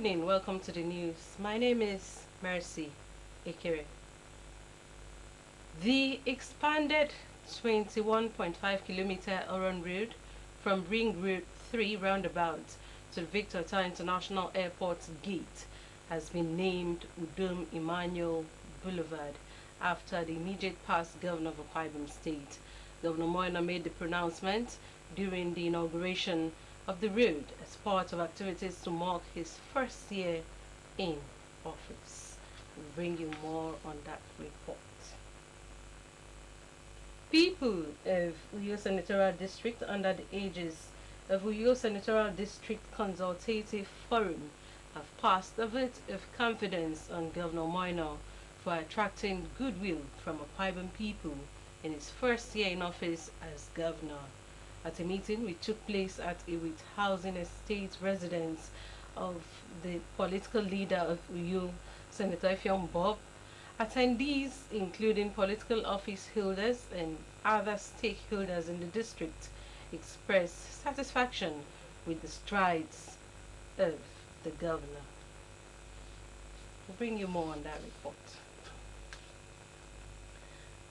evening. Welcome to the news. My name is Mercy Ekere. The expanded 21.5-kilometer Oron Road from Ring Road 3 roundabout to the Victor Ota International Airport gate has been named Udom Emmanuel Boulevard after the immediate past governor of Akwa Ibom State. Governor Moina made the pronouncement during the inauguration of the road as part of activities to mark his first year in office. We'll bring you more on that report. People of Uyo Senatorial District under the aegis of Uyo Senatorial District Consultative Forum have passed a vote of confidence on Governor Moina for attracting goodwill from Akwa Ibom people in his first year in office as governor. At a meeting which took place at Iwit Housing Estate residence of the political leader of Uyo, Senator Effiong Bob, attendees, including political office holders and other stakeholders in the district, expressed satisfaction with the strides of the governor. We'll bring you more on that report.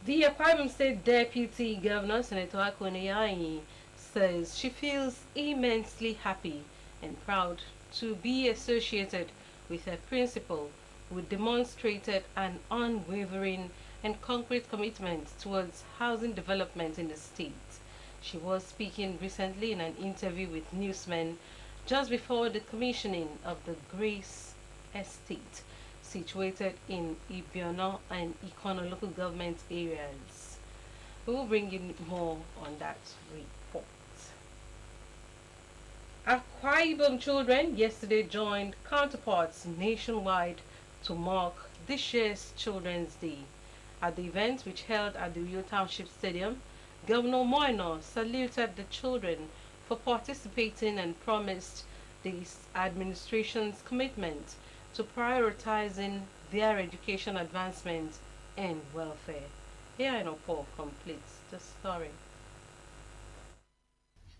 The Akwa Ibom State Deputy Governor, Senator Akone says she feels immensely happy and proud to be associated with her principal, who demonstrated an unwavering and concrete commitment towards housing development in the state. She was speaking recently in an interview with newsmen just before the commissioning of the Grace Estate, situated in Ibiono and Ikono local government areas. We will bring you more on that report. Akwa Ibom children yesterday joined counterparts nationwide to mark this year's Children's Day. At the event, which held at the Uyo Township Stadium, Governor Moina saluted the children for participating and promised the administration's commitment to prioritizing their education advancement and welfare. Here in Opo completes the story.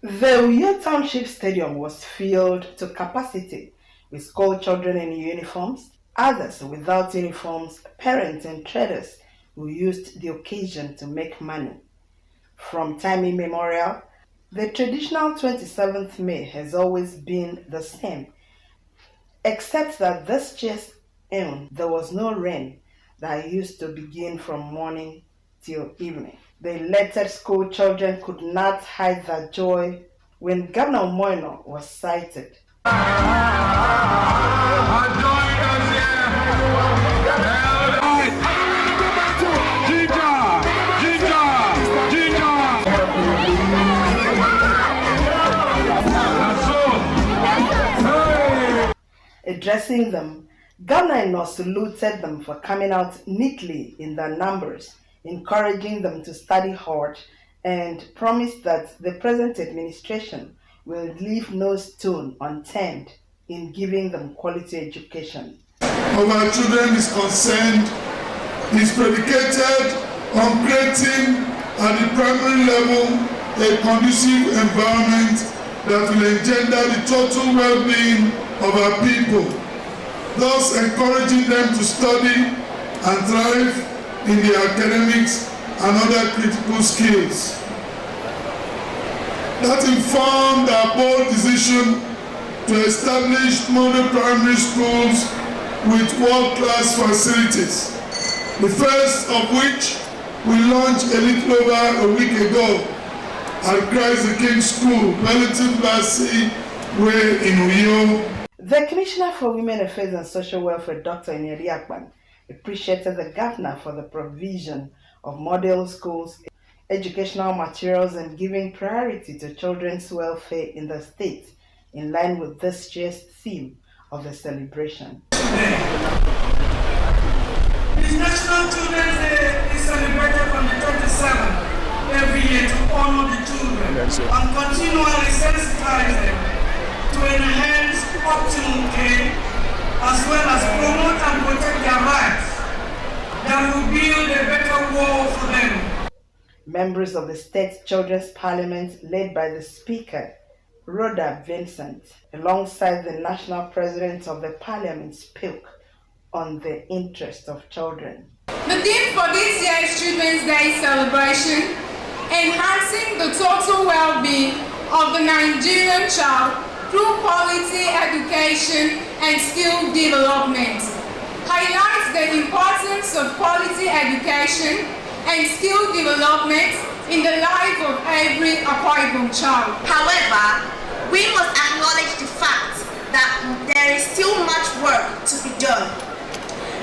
The Uyo Township Stadium was filled to capacity with school children in uniforms, others without uniforms, parents and traders who used the occasion to make money. From time immemorial, the traditional 27th May has always been the same, except that this year's there was no rain that used to begin from morning till evening. The elated school children could not hide their joy when Governor Moina was sighted. Addressing them, Governor saluted them for coming out neatly in their numbers, encouraging them to study hard, and promised that the present administration will leave no stone unturned in giving them quality education. Of our children is concerned is predicated on creating at the primary level a conducive environment that will engender the total well-being of our people, thus encouraging them to study and thrive in their academics and other critical skills. That informed our bold decision to establish model primary schools with world-class facilities, the first of which we launched a little over a week ago at Christ the King School, Relative Lassie Way in Uyo. The Commissioner for Women Affairs and Social Welfare, Dr. Inyeri Akpan, appreciated the governor for the provision of model schools, educational materials, and giving priority to children's welfare in the state, in line with this year's theme of the celebration. This National Children's Day is celebrated on the 27th every year to honor the children and continually sensitize them to enhance optimal care as well as promote and protect their rights that will build a better world for them. Members of the State Children's Parliament, led by the Speaker, Rhoda Vincent, alongside the national president of the parliament, spoke on the interest of children. The theme for this year's Children's Day celebration, enhancing the total well-being of the Nigerian child through quality education and skill development, highlights the importance of quality education and skill development in the life of every Akwa Ibom child. However, we must acknowledge the fact that there is still much work to be done.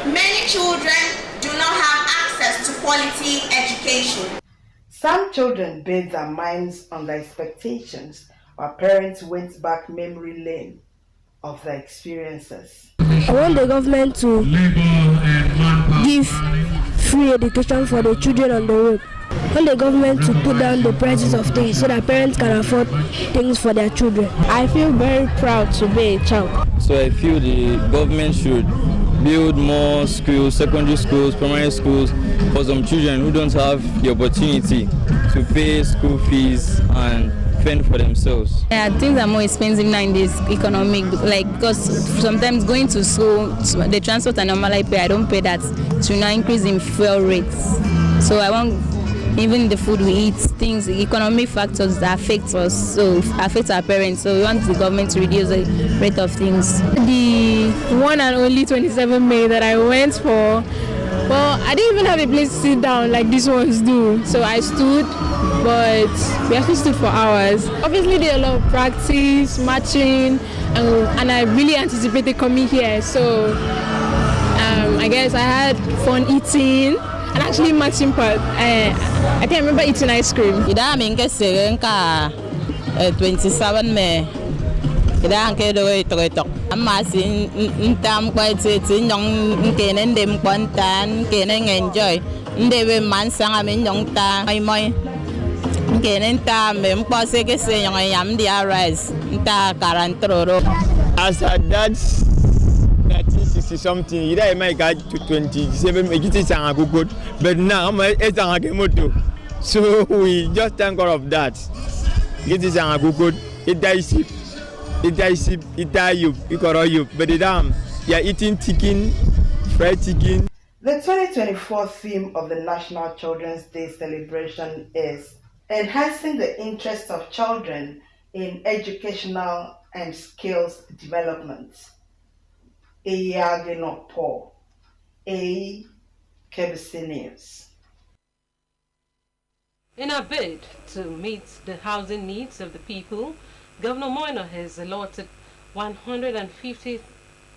Many children do not have access to quality education. Some children bathed their minds on their expectations, while parents went back memory lane of their experiences. I want the government to give free education for the children on the road. I want the government to put down the prices of things so that parents can afford things for their children. I feel very proud to be a child. So I feel the government should build more schools, secondary schools, primary schools for some children who don't have the opportunity to pay school fees and fend for themselves. Yeah, things are more expensive now in this economic, because sometimes going to school, the transport I normally pay, I don't pay that. To now increase in fuel rates. So I want, even the food we eat, things, economic factors that affect us, so it affects our parents. So we want the government to reduce the rate of things. The one and only 27 May that I went for, well, I didn't even have a place to sit down like these ones do. So I stood, but we actually stood for hours. Obviously, there are a lot of practice, marching, and I really anticipated coming here. So I guess I had fun eating. And actually matching part, I can't remember eating ice cream. Ida minke serenka 27 May. Ida anke do ito. Amma sin ntam kwa tin yong kenen dem kwantan kenen enjoy. Ndebe mansanga min yong ta mai mai. Kenen ta mem kwa se ke se yong yam dia rice. Nta karantoro. As a dad 60 something, you know, I got to 27, but now I'm a so we just thank God of that. It is a good, it dies, but you're eating chicken, fried chicken. The 2024 theme of the National Children's Day celebration is enhancing the interest of children in educational and skills development. Akbc News. In a bid to meet the housing needs of the people, Governor Moino has allotted 150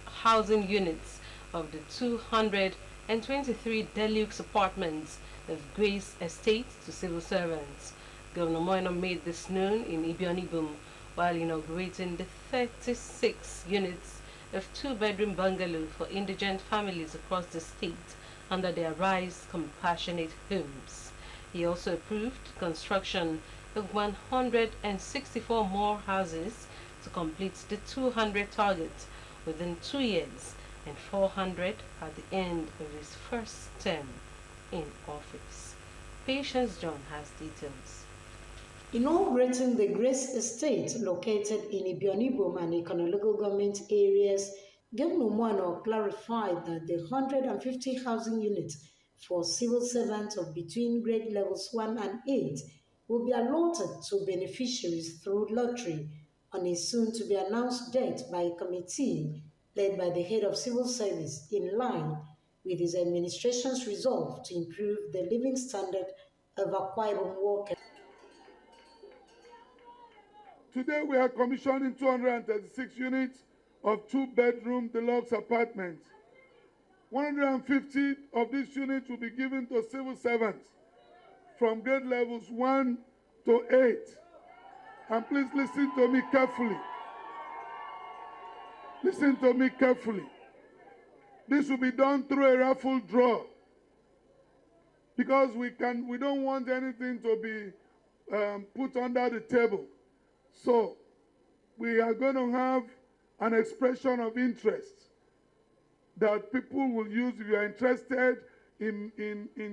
housing units of the 223 deluxe apartments of Grace Estate to civil servants. Governor Moino made this known in Ibionibum while inaugurating the 36 units of two-bedroom bungalow for indigent families across the state under the Arise Compassionate Homes. He also approved construction of 164 more houses to complete the 200 target within 2 years and 400 at the end of his first term in office. Patience John has details. Inaugurating the Grace Estate located in Ibionibum and Ikano local government areas, Governor Moino clarified that the 150 housing units for civil servants of between grade levels 1 and 8 will be allotted to beneficiaries through lottery on a soon-to-be-announced date by a committee led by the head of civil service in line with his administration's resolve to improve the living standard of Akwa Ibom workers. Today we are commissioning 236 units of two-bedroom deluxe apartments. 150 of these units will be given to civil servants from grade levels 1 to 8. And please listen to me carefully. Listen to me carefully. This will be done through a raffle draw because we don't want anything to be put under the table. So we are going to have an expression of interest that people will use if you are interested in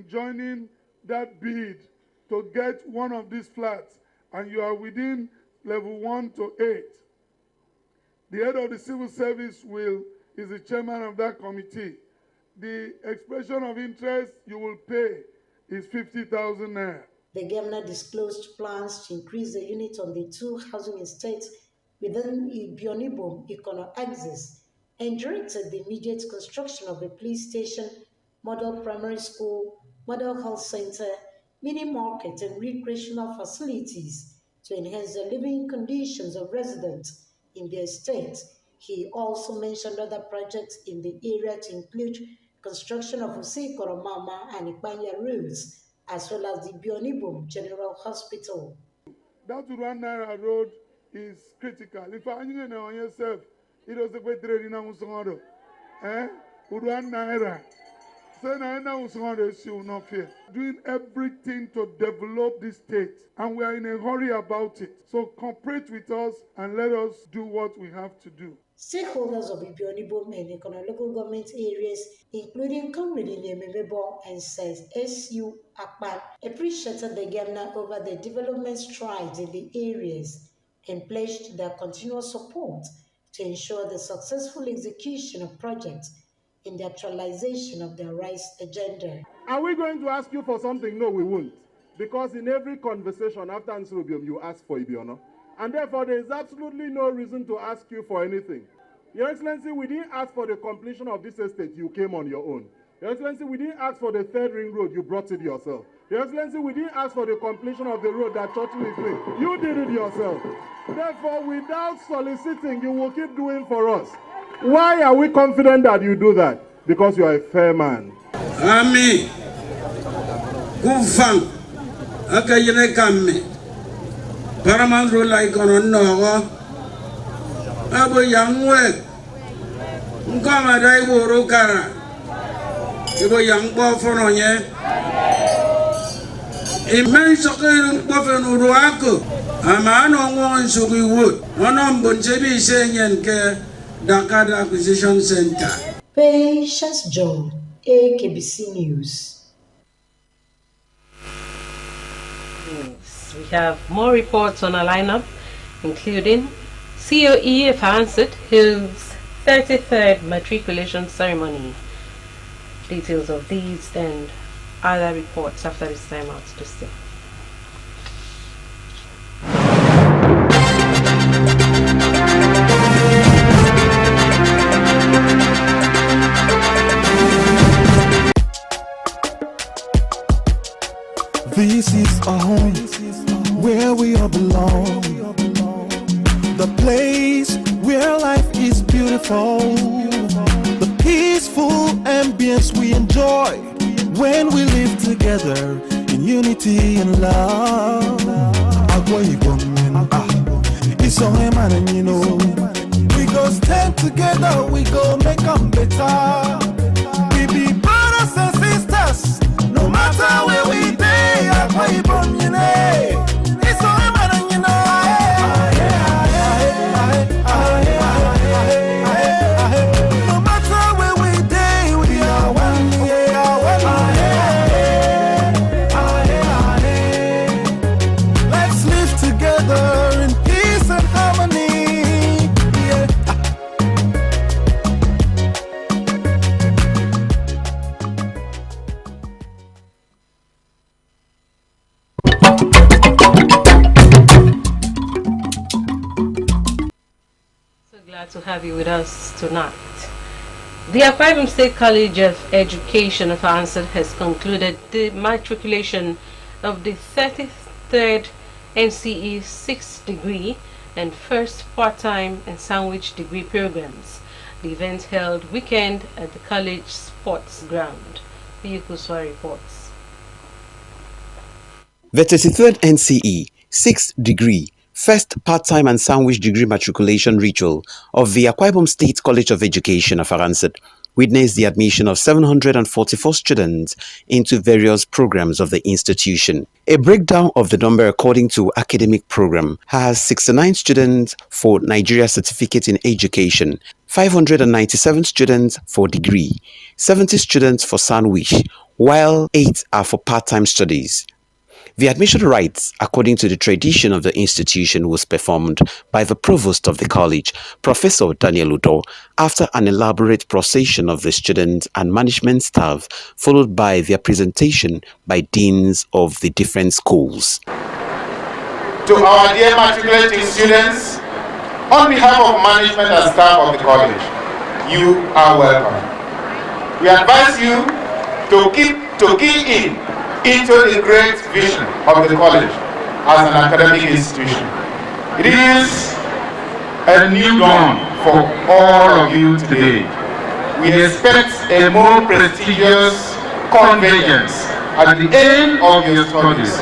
joining that bid to get one of these flats and you are within level 1 to 8. The head of the civil service is the chairman of that committee. The expression of interest you will pay is 50,000 naira. The governor disclosed plans to increase the unit on the 2 housing estates within Ibionibo Ikono axis and directed the immediate construction of a police station, model primary school, model health center, mini market, and recreational facilities to enhance the living conditions of residents in the estate. He also mentioned other projects in the area to include construction of Ose Koromama and Ikpanya roads, as well as the Bionibo General Hospital. That Uruan Naira road is critical. If I know on yourself, it was a great trade in Amusongo. Uruan Naira. So now not fear. Doing everything to develop this state, and we are in a hurry about it. So cooperate with us and let us do what we have to do. Stakeholders of Ibionibo and Ikono local government areas, including Comrade Nemebebo and says SU Akpan, appreciated the governor over the development strides in the areas and pledged their continuous support to ensure the successful execution of projects in the actualization of their rights agenda. Are we going to ask you for something? No, we won't. Because in every conversation after Nsurubium, you ask for Ibiono. And therefore, there is absolutely no reason to ask you for anything. Your Excellency, we didn't ask for the completion of this estate. You came on your own. Your Excellency, we didn't ask for the 3rd ring road. You brought it yourself. Your Excellency, we didn't ask for the completion of the road that Churchill is doing. You did it yourself. Therefore, without soliciting, you will keep doing for us. Why are we confident that you do that? Because you are a fair man. Ami, Gufang, Akayene Kame, Paramount like on no, Abu Yangwek, Nkamadai Worokara, Ibo Yang Bofonoye, Immense Buffin Uruaku, Amano won Sugi Wood, one on Bunchebi saying Dakar Acquisition Center. Patience John, Akbc News. We have more reports on our lineup, including COE of Ansett Hill's 33rd matriculation ceremony. Details of these and other reports after this time out to stay. This is a home where we all belong. The place where life is beautiful. The peaceful ambience we enjoy when we live together in unity and love. It's all man and you know. We go stand together, we go make them better. We be brothers and sisters, no matter where we be. It's all man and you know. No matter where we day, we are one. Let's live together in peace and harmony. Glad to have you with us tonight. The Akbc State College of Education of Ansett has concluded the matriculation of the 33rd NCE 6th degree and first part-time and sandwich degree programs. The event held weekend at the college sports ground. Kuswa reports. The 33rd NCE 6th degree first part-time and sandwich degree matriculation ritual of the Akbc State College of Education of Ansett witnessed the admission of 744 students into various programs of the institution. A breakdown of the number according to academic program has 69 students for Nigeria Certificate in Education, 597 students for degree, 70 students for sandwich, while 8 are for part-time studies. The admission rites, according to the tradition of the institution, was performed by the provost of the college, Professor Daniel Udo, after an elaborate procession of the students and management staff, followed by their presentation by deans of the different schools. To our dear matriculating students, on behalf of management and staff of the college, you are welcome. We advise you to key in into the great vision of the college as an academic institution. It is a new dawn for all of you today. We expect a more prestigious convergence at the end of your studies,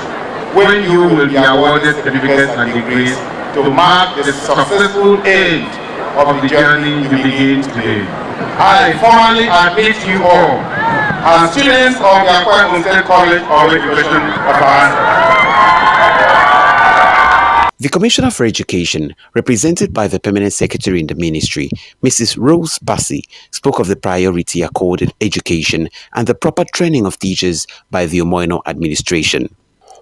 when you will be awarded certificates and degrees to mark the successful end of the journey you begin today. I formally admit you all as students of the Akwa Ibom State College of Education of The Commissioner for Education, represented by the Permanent Secretary in the Ministry, Mrs. Rose Bassi, spoke of the priority accorded education and the proper training of teachers by the Omoino administration.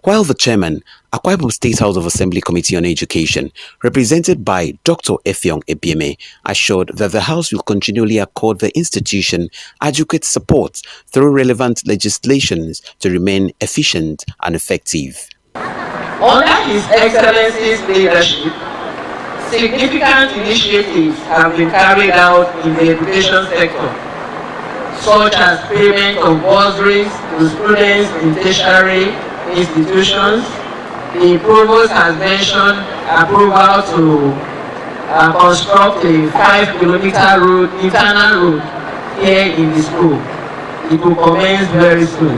While the chairman, Akwa Ibom State House of Assembly Committee on Education, represented by Dr. Effiong Ebieme, assured that the House will continually accord the institution adequate support through relevant legislations to remain efficient and effective. Under His Excellency's leadership, significant initiatives have been carried out in the education sector, such as payment of bursaries to students in tertiary institutions. The provost has mentioned approval to construct a 5-kilometer road, internal road here in the school. It will commence very soon.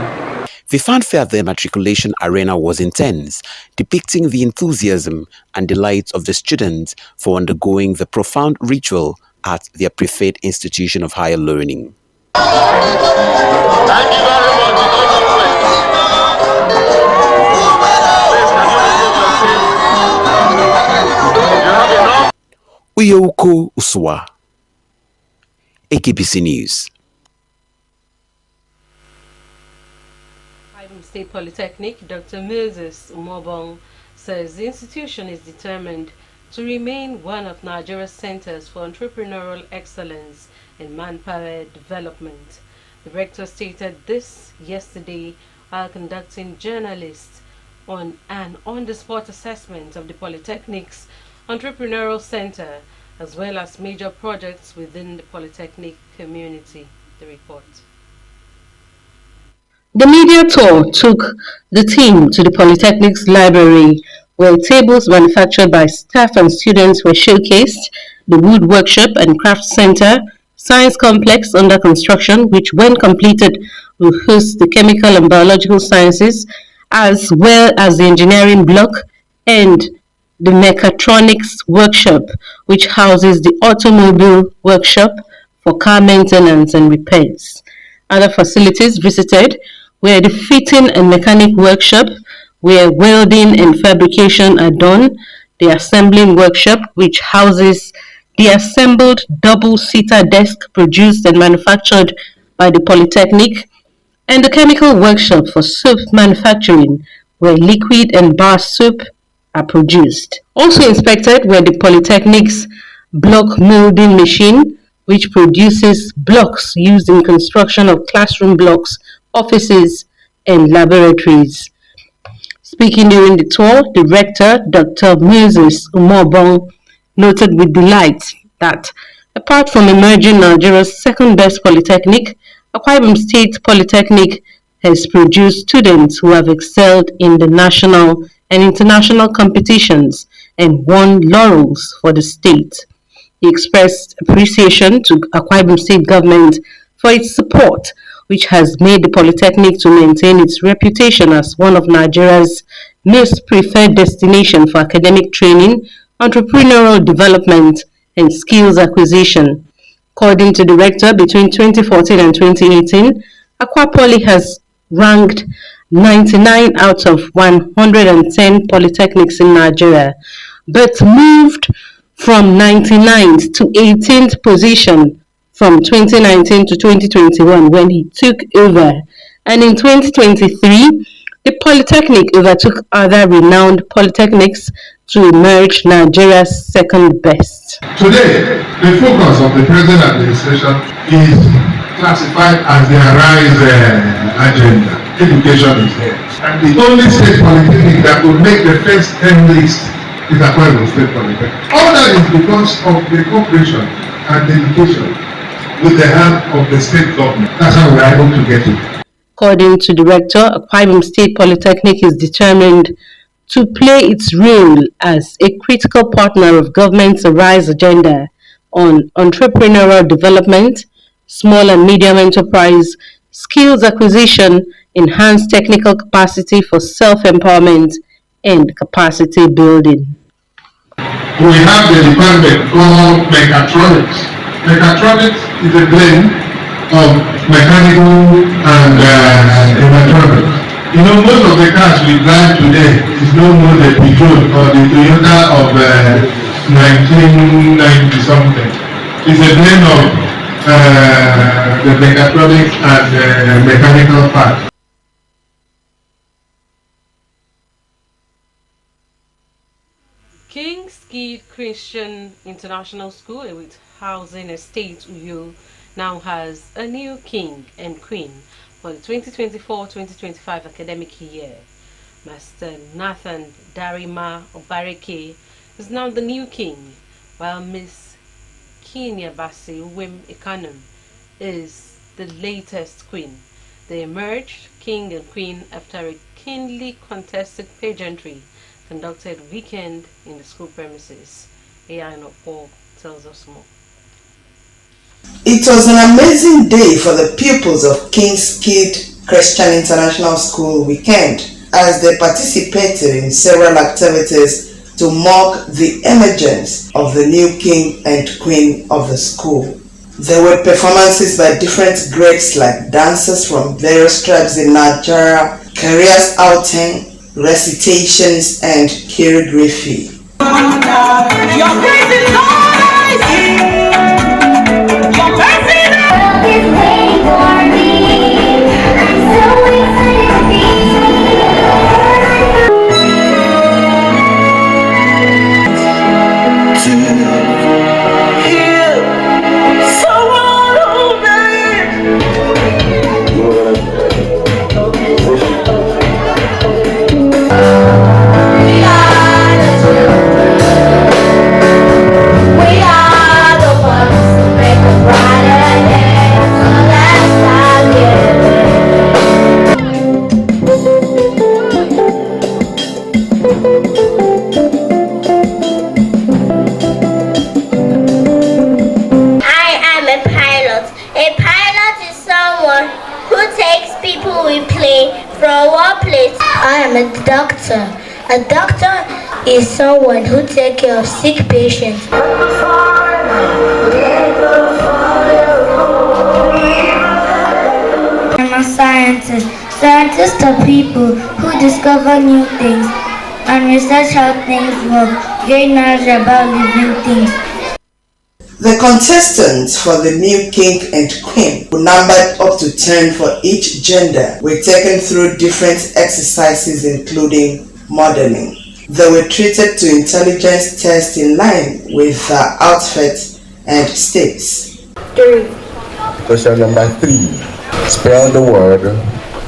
The fanfare at the matriculation arena was intense, depicting the enthusiasm and delight of the students for undergoing the profound ritual at their preferred institution of higher learning. Thank you very much. Uyoko Uswa, Akbc News. Akwa Ibom State Polytechnic, Dr. Moses Umobong, says the institution is determined to remain one of Nigeria's centers for entrepreneurial excellence in manpower development. The rector stated this yesterday while conducting journalists on an on-the-spot assessment of the Polytechnic's entrepreneurial center, as well as major projects within the Polytechnic community. The report. The media tour took the team to the Polytechnic's library, where tables manufactured by staff and students were showcased, the wood workshop and craft center, science complex under construction, which when completed will host the chemical and biological sciences, as well as the engineering block, and the mechatronics workshop, which houses the automobile workshop for car maintenance and repairs. Other facilities visited were the fitting and mechanic workshop, where welding and fabrication are done, the assembling workshop, which houses the assembled double-seater desk produced and manufactured by the Polytechnic, and the chemical workshop for soap manufacturing, where liquid and bar soap are produced. Also inspected were the Polytechnic's block molding machine, which produces blocks used in construction of classroom blocks, offices, and laboratories. Speaking during the tour, the rector, Dr. Moses Umobong, noted with delight that apart from emerging Nigeria's second-best polytechnic, Akwa Ibom State Polytechnic has produced students who have excelled in the national and international competitions and won laurels for the state. He expressed appreciation to Akwa Ibom State government for its support, which has made the Polytechnic to maintain its reputation as one of Nigeria's most preferred destinations for academic training, entrepreneurial development, and skills acquisition. According to the rector, between 2014 and 2018, Akwa Poly has ranked 99 out of 110 polytechnics in Nigeria, but moved from 99th to 18th position from 2019 to 2021 when he took over, and in 2023 The Polytechnic overtook other renowned polytechnics to emerge Nigeria's second best. Today, the focus of the present administration is classified as the Arise agenda. Education is there. And the only state polytechnic that will make the first 10 list is Akbc State Polytechnic. All that is because of the cooperation and dedication with the help of the state government. That's how we are able to get it. According to the rector, Akbc State Polytechnic is determined to play its role as a critical partner of government's Arise agenda on entrepreneurial development, small and medium enterprise, skills acquisition, enhanced technical capacity for self-empowerment, and capacity building. We have the department called Mechatronics. Mechatronics is a blend of mechanical and electronics. You know, most of the cars we drive today is no more the Peugeot or the Toyota of 1990 something. It's a blend of the mechatronics and mechanical parts. King's Kid Christian International School with housing estate Uyo now has a new king and queen for the 2024-2025 academic year. Master Nathan Darima Obareke is now the new king, while Miss Kenya Basi Wim Ekanem is the latest queen. They emerged king and queen after a keenly contested pageantry conducted weekend in the school premises. Ayano Paul tells us more. It was an amazing day for the pupils of King's Kid Christian International School weekend as they participated in several activities to mark the emergence of the new king and queen of the school. There were performances by different grades like dancers from various tribes in Nigeria, careers outing, recitations, and choreography. A doctor is someone who takes care of sick patients. I'm a scientist. Scientists are people who discover new things and research how things work, gain knowledge about living things. The contestants for the new king and queen, who numbered up to 10 for each gender, were taken through different exercises including modeling. They were treated to intelligence tests in line with their outfits and stakes. 3. Question number 3. Spell the word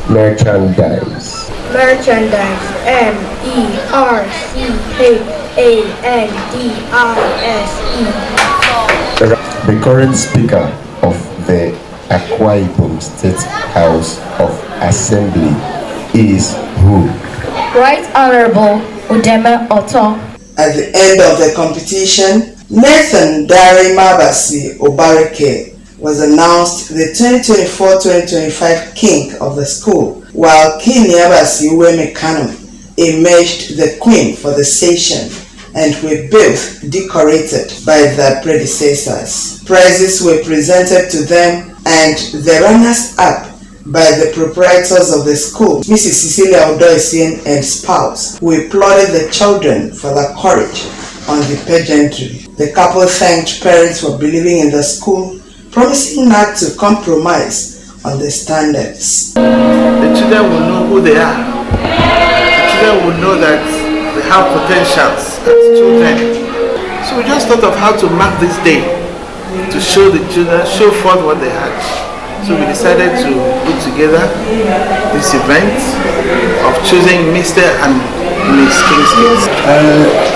merchandise. Merchandise. M-E-R-C-H-A-N-D-I-S-E. The current speaker of the Akwa Ibom State House of Assembly is who? Right Honorable Udeme Otto. At the end of the competition, Nathan Darima Basi Obareke was announced the 2024-2025 king of the school, while Kenya Basi Wim Ekanem emerged the queen for the session and were both decorated by their predecessors. Prizes were presented to them and the runners-up by the proprietors of the school, Mrs. Cecilia Odoisien and spouse, who applauded the children for their courage on the pageantry. The couple thanked parents for believing in the school, promising not to compromise on the standards. The children will know who they are children will know that they have potentials as children. So we just thought of how to mark this day to show the children, show forth what they had. So we decided to put together this event of choosing Mr. and Miss King's.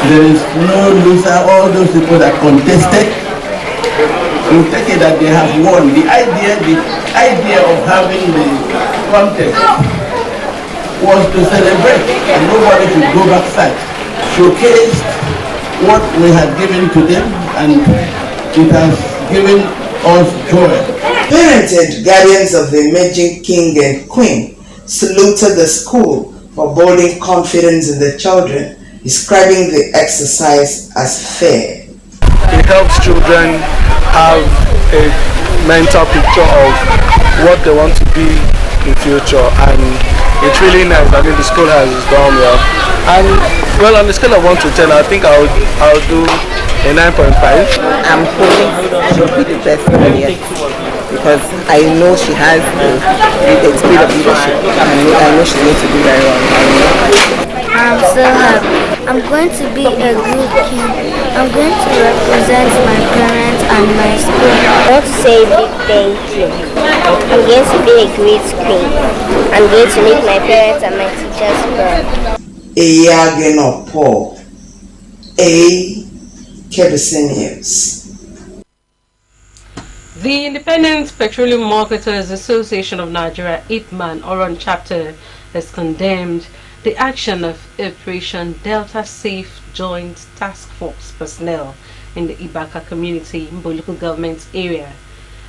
There is no loser. All those people that contested, you take it that they have won. The idea of having the contest was to celebrate, and nobody should go back sad. Showcased what we had given to them, and it has given us joy. Parents and guardians of the emerging king and queen saluted the school for building confidence in the children, describing the exercise as fair. It helps children have a mental picture of what they want to be in future, and it's really nice. I think the school has done well. And well, on the scale of 1 to 10, I think I'll do a 9.5. I'm hoping she'll be the best player because I know she has the spirit of leadership. I know she's going to do very well. I'm so happy. I'm going to be a good king. I'm going to represent my parents and my school. I want to say a big thank you. I'm going to be a great queen. I'm going to make my parents and my teachers proud. Eyagenopo, Akbc News. The Independent Petroleum Marketers Association of Nigeria, IPMAN, Oron chapter, has condemned the action of Operation Delta Safe Joint Task Force personnel in the Ibaka community in local government area.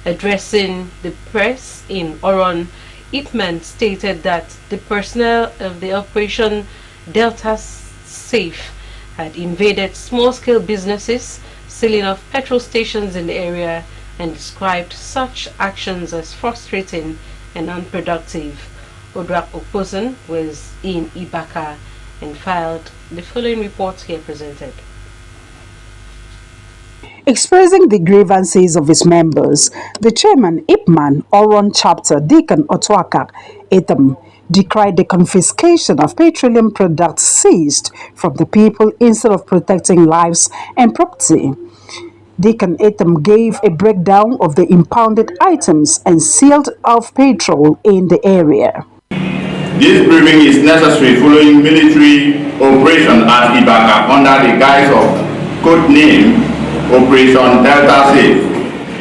Addressing the press in Oron, IPMAN stated that the personnel of the Operation Delta Safe had invaded small-scale businesses, sealing off petrol stations in the area, and described such actions as frustrating and unproductive. Odrak Oposen was in Ibaka and filed the following report here presented. Expressing the grievances of his members, the chairman, IPMAN, Oron chapter, Deacon Otwaka Etam, decried the confiscation of petroleum products seized from the people instead of protecting lives and property. Deacon Etam gave a breakdown of the impounded items and sealed off petrol in the area. This briefing is necessary following military operation at Ibaka under the guise of code name Operation Delta Safe,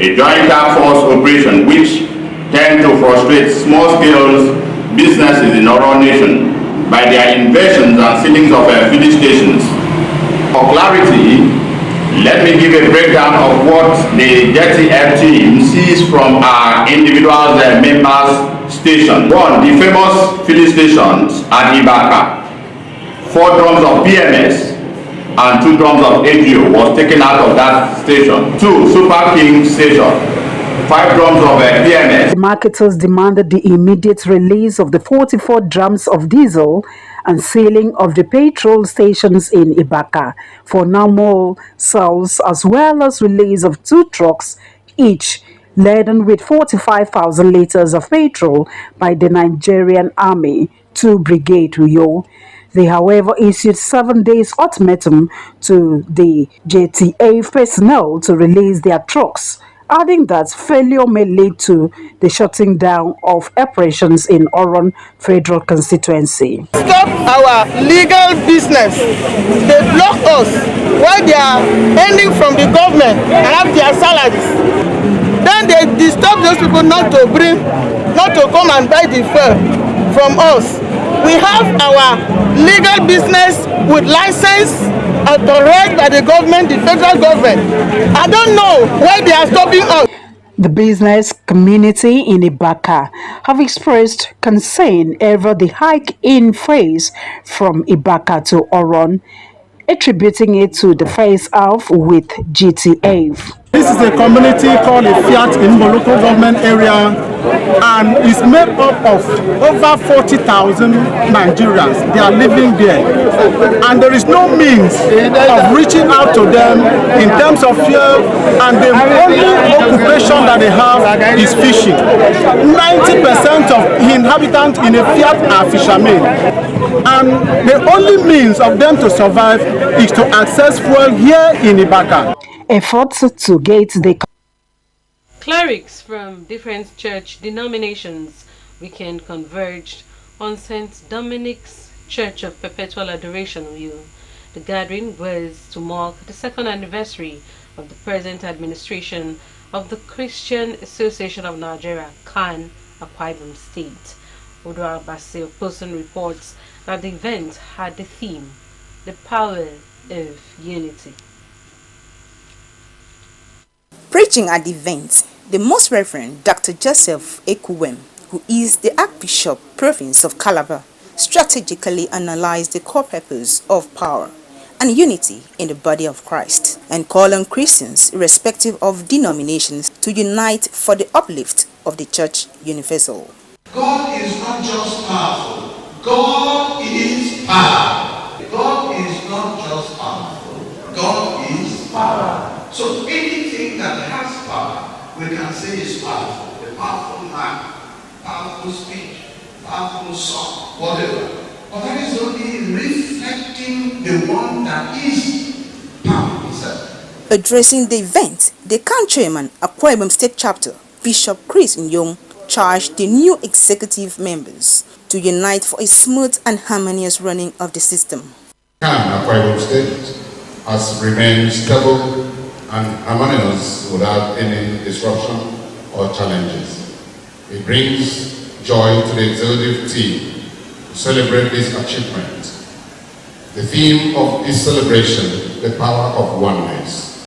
a joint task force operation which tend to frustrate small-scale businesses in our nation by their invasions and sealings of filling stations. For clarity, let me give a breakdown of what the JTF team sees from our individual members' station. 1. The famous filling stations at Ibaka. 4 drums of PMS and 2 drums of AGO was taken out of that station. 2. Super King station. 5 drums of PMS. The marketers demanded the immediate release of the 44 drums of diesel and sealing of the petrol stations in Ibaka for normal sales, as well as release of 2 trucks each laden with 45,000 liters of petrol by the Nigerian Army 2 Brigade Uyo. They, however, issued 7 days ultimatum to the JTF personnel to release their trucks, adding that failure may lead to the shutting down of operations in Oron Federal Constituency. Stop our legal business. They block us while they are earning from the government and have their salaries. Then they disturb those people not to come and buy the fuel from us. We have our legal business with license authorized by the government, the federal government. I don't know why they are stopping us. The business community in Ibaka have expressed concern over the hike in fares from Ibaka to Oron, attributing it to the face-off with GTF. This is a community called a Fiat in the local government area, and it's made up of over 40,000 Nigerians. They are living there, and there is no means of reaching out to them in terms of fuel, and the only occupation that they have is fishing. 90% of inhabitants in a Fiat are fishermen, And the only means of them to survive is to access fuel here in Ibaka. Efforts to gate the Clerics from different church denominations weekend converged on St. Dominic's Church of Perpetual Adoration. The gathering was to mark the second anniversary of the present administration of the Christian Association of Nigeria, CAN, Akwa Ibom State. Odo Akbc of Person reports that the event had the theme, the power of unity. Preaching at the event, the Most Reverend Dr. Joseph Ekuwem, who is the Archbishop Province of Calabar, strategically analyzed the core purpose of power and unity in the body of Christ, and called on Christians, irrespective of denominations, to unite for the uplift of the Church Universal. God is not just powerful, God is power. God is not just powerful, God is power. So anything that has power, we can say is powerful. A powerful man, powerful speech, powerful song, whatever. But that is only reflecting the one that is power itself. Addressing the event, the CAN chairman, Akwa Ibom State Chapter, Bishop Chris Nyong, charged the new executive members to unite for a smooth and harmonious running of the system. CAN Akwa Ibom State has remained stable and harmonious without any disruption or challenges. It brings joy to the executive team to celebrate this achievement. The theme of this celebration, the power of oneness.